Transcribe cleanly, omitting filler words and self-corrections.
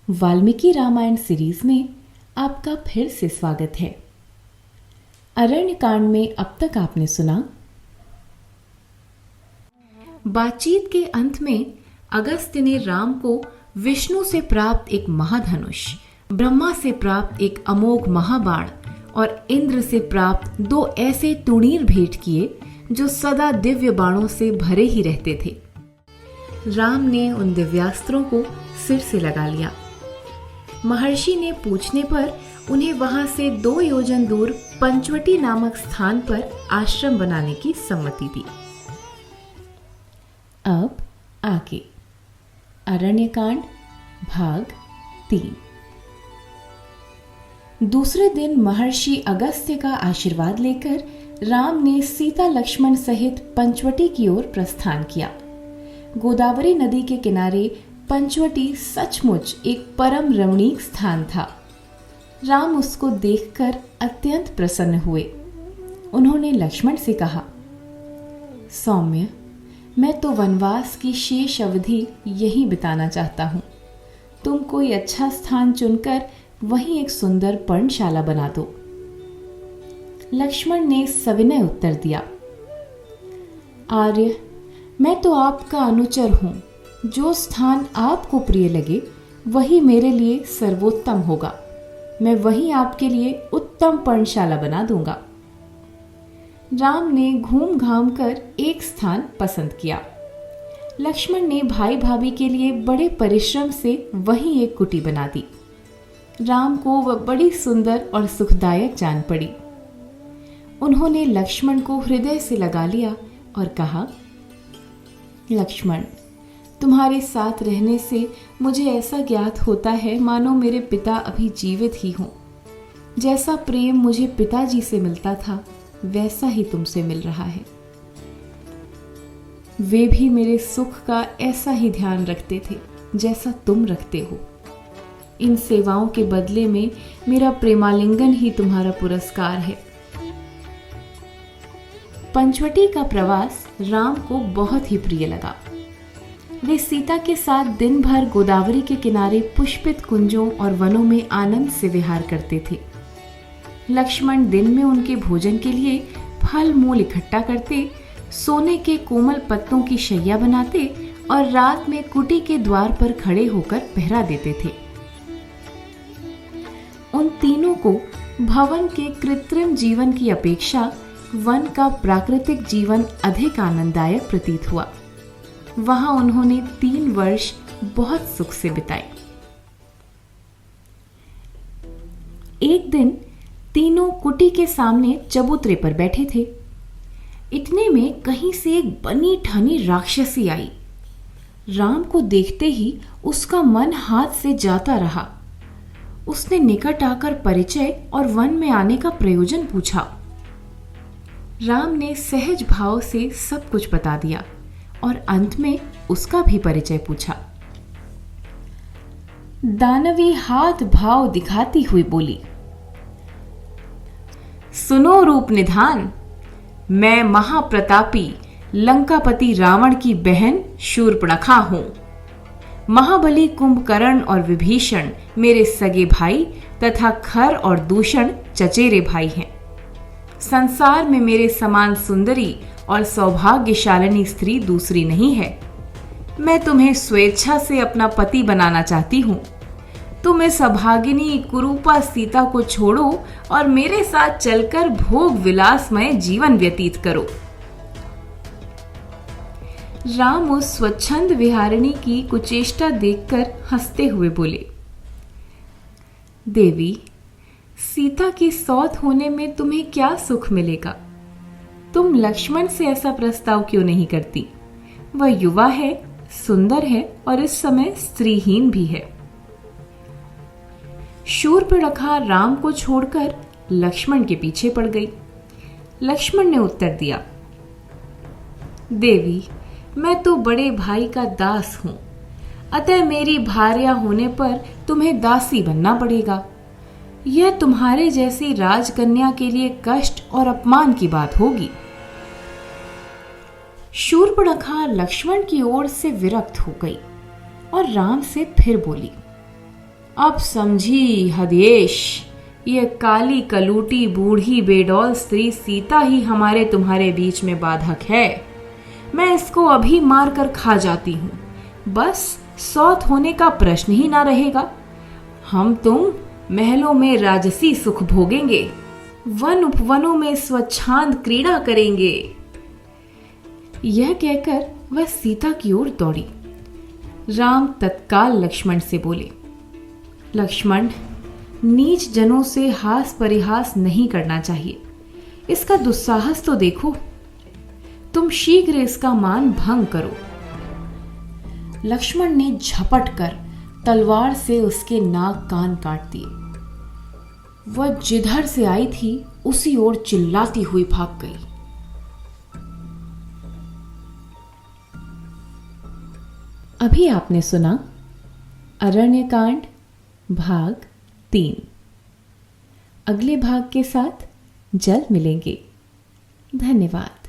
Valmiki Ramayan series में आपका फिर से स्वागत है। अरण्य कांड में अब तक आपने सुना, बातचीत के अंत में अगस्त्य ने राम को विष्णु से प्राप्त एक महाधनुष, ब्रह्मा से प्राप्त एक अमोघ महाबाण और इंद्र से प्राप्त 2 ऐसे तुणीर भेंट किए जो सदा दिव्य बाणों से भरे ही रहते थे। राम ने उन दिव्यास्त्रों को सिर से लगा लिया। महर्षि ने पूछने पर उन्हें वहां से 2 योजन दूर पंचवटी नामक स्थान पर आश्रम बनाने की सम्मति दी। अब आगे अरण्यकांड भाग 3। दूसरे दिन महर्षि अगस्त्य का आशीर्वाद लेकर राम ने सीता लक्ष्मण सहित पंचवटी की ओर प्रस्थान किया। गोदावरी नदी के किनारे पंचवटी सचमुच एक परम रमणीक स्थान था। राम उसको देखकर अत्यंत प्रसन्न हुए। उन्होंने लक्ष्मण से कहा, सौम्य, मैं तो वनवास की शेष अवधि यहीं बिताना चाहता हूँ। तुम कोई अच्छा स्थान चुनकर वहीं एक सुंदर पर्णशाला बना दो। लक्ष्मण ने सविनय उत्तर दिया, आर्य, मैं तो आपका अनुचर हूँ। जो स्थान आपको प्रिय लगे वही मेरे लिए सर्वोत्तम होगा। मैं वहीं आपके लिए उत्तम पर्णशाला बना दूंगा। राम ने घूम घाम कर एक स्थान पसंद किया। लक्ष्मण ने भाई भाभी के लिए बड़े परिश्रम से वहीं एक कुटी बना दी। राम को वह बड़ी सुंदर और सुखदायक जान पड़ी। उन्होंने लक्ष्मण को हृदय से लगा लिया और कहा, लक्ष्मण, तुम्हारे साथ रहने से मुझे ऐसा ज्ञात होता है मानो मेरे पिता अभी जीवित ही हों। जैसा प्रेम मुझे पिताजी से मिलता था वैसा ही तुमसे मिल रहा है। वे भी मेरे सुख का ऐसा ही ध्यान रखते थे जैसा तुम रखते हो। इन सेवाओं के बदले में मेरा प्रेमालिंगन ही तुम्हारा पुरस्कार है। पंचवटी का प्रवास राम को बहुत ही प्रिय लगा। वे सीता के साथ दिन भर गोदावरी के किनारे पुष्पित कुंजों और वनों में आनंद से विहार करते थे। लक्ष्मण दिन में उनके भोजन के लिए फल मूल इकट्ठा करते, सोने के कोमल पत्तों की शैया बनाते और रात में कुटी के द्वार पर खड़े होकर पहरा देते थे। उन तीनों को भवन के कृत्रिम जीवन की अपेक्षा वन का प्राकृतिक जीवन अधिक आनंददायक प्रतीत हुआ। वहां उन्होंने 3 वर्ष बहुत सुख से बिताए। एक दिन तीनों कुटी के सामने चबूतरे पर बैठे थे। इतने में कहीं से एक बनी ठनी राक्षसी आई। राम को देखते ही उसका मन हाथ से जाता रहा। उसने निकट आकर परिचय और वन में आने का प्रयोजन पूछा। राम ने सहज भाव से सब कुछ बता दिया और अंत में उसका भी परिचय पूछा। दानवी हाथ भाव दिखाती हुई बोली, सुनो रूप निधान, मैं महाप्रतापी लंकापति रावण की बहन शूर्पणखा हूं। महाबली कुंभकर्ण और विभीषण मेरे सगे भाई तथा खर और दूषण चचेरे भाई हैं। संसार में मेरे समान सुंदरी और सौभाग्यशालिनी स्त्री दूसरी नहीं है। मैं तुम्हें स्वेच्छा से अपना पति बनाना चाहती हूँ। तुम इस अभागिनी कुरूपा सीता को छोड़ो और मेरे साथ चलकर भोग विलासमय जीवन व्यतीत करो। राम उस स्वच्छंद विहारिणी की कुचेष्टा देखकर हंसते हुए बोले, देवी, सीता की सौत होने में तुम्हें क्या सुख मिलेगा? तुम लक्ष्मण से ऐसा प्रस्ताव क्यों नहीं करती? वह युवा है, सुंदर है और इस समय स्त्रीहीन भी है। शूर्पणखा राम को छोड़कर लक्ष्मण के पीछे पड़ गई। लक्ष्मण ने उत्तर दिया, देवी, मैं तो बड़े भाई का दास हूं, अतः मेरी भार्या होने पर तुम्हें दासी बनना पड़ेगा। यह तुम्हारे जैसी राजकन्या के लिए कष्ट और अपमान की बात होगी। शूर्पणखा लक्ष्मण की ओर से विरक्त हो गई और राम से फिर बोली, अब समझी हदेश, ये काली कलूटी बूढ़ी बेडौल स्त्री सीता ही हमारे तुम्हारे बीच में बाधक है। मैं इसको अभी मार कर खा जाती हूँ, बस सौत होने का प्रश्न ही ना रहेगा। हम तुम महलों में राजसी सुख भोगेंगे, वन उपवनों में स्वच्छांद क्रीड़ा करेंगे। यह कहकर वह सीता की ओर दौड़ी। राम तत्काल लक्ष्मण से बोले, लक्ष्मण, नीच जनों से हास परिहास नहीं करना चाहिए। इसका दुस्साहस तो देखो। तुम शीघ्र इसका मान भंग करो। लक्ष्मण ने झपट कर तलवार से उसके नाक कान काट दिए। वह जिधर से आई थी उसी ओर चिल्लाती हुई भाग गई। अभी आपने सुना अरण्यकांड भाग 3। अगले भाग के साथ जल्द मिलेंगे। धन्यवाद।